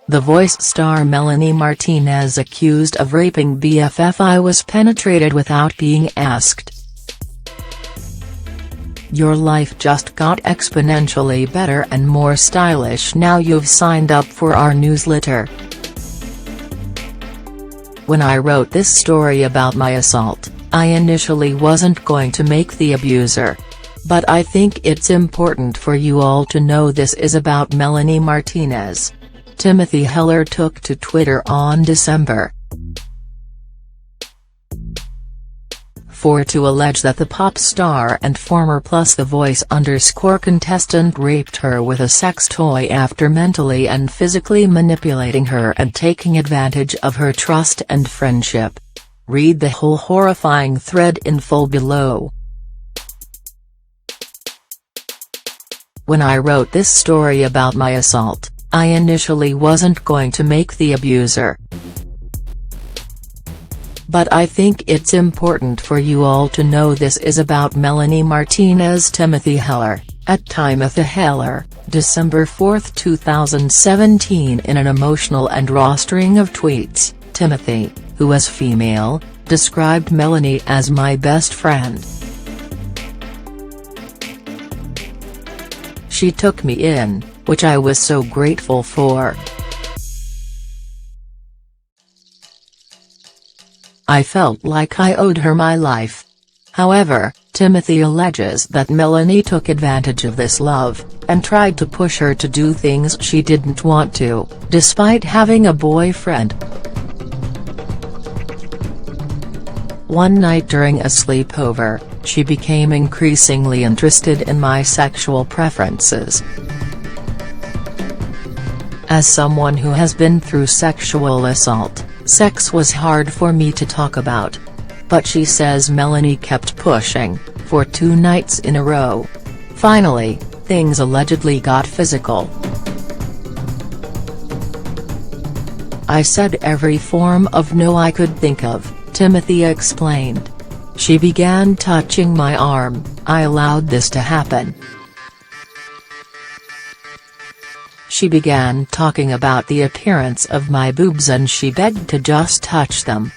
The Voice star Melanie Martinez accused of raping BFF. I was penetrated without being asked. Your life just got exponentially better and more stylish now you've signed up for our newsletter. When I wrote this story about my assault, I initially wasn't going to make the abuser. But I think it's important for you all to know this is about Melanie Martinez. Timothy Heller took to Twitter on December 4 to allege that the pop star and former Plus The Voice _ contestant raped her with a sex toy after mentally and physically manipulating her and taking advantage of her trust and friendship. Read the whole horrifying thread in full below. When I wrote this story about my assault, I initially wasn't going to make the abuser. But I think it's important for you all to know this is about Melanie Martinez. Timothy Heller, at Timothy Heller, December 4, 2017. In an emotional and raw string of tweets, Timothy, who is female, described Melanie as my best friend. She took me in, which I was so grateful for. I felt like I owed her my life. However, Timothy alleges that Melanie took advantage of this love, and tried to push her to do things she didn't want to, despite having a boyfriend. One night during a sleepover, she became increasingly interested in my sexual preferences. As someone who has been through sexual assault, sex was hard for me to talk about. But she says Melanie kept pushing, for 2 nights in a row. Finally, things allegedly got physical. I said every form of no I could think of, Timothy explained. She began touching my arm, I allowed this to happen. She began talking about the appearance of my boobs and she begged to just touch them.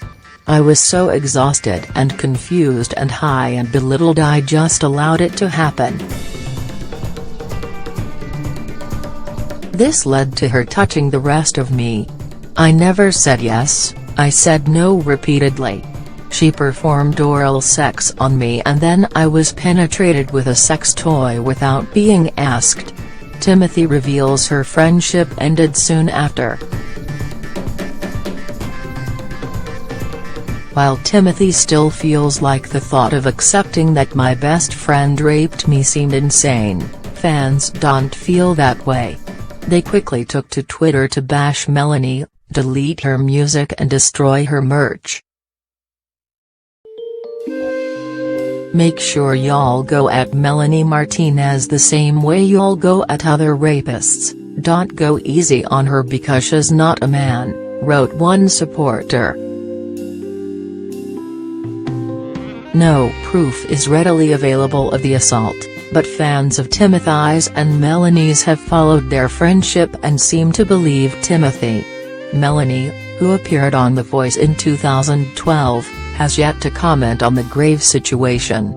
I was so exhausted and confused and high and belittled I just allowed it to happen. This led to her touching the rest of me. I never said yes, I said no repeatedly. She performed oral sex on me and then I was penetrated with a sex toy without being asked. Timothy reveals her friendship ended soon after. While Timothy still feels like the thought of accepting that my best friend raped me seemed insane, fans don't feel that way. They quickly took to Twitter to bash Melanie, delete her music and destroy her merch. Make sure y'all go at Melanie Martinez the same way y'all go at other rapists. Don't go easy on her because she's not a man, wrote one supporter. No proof is readily available of the assault, but fans of Timothy's and Melanie's have followed their friendship and seem to believe Timothy. Melanie, who appeared on The Voice in 2012, has yet to comment on the grave situation.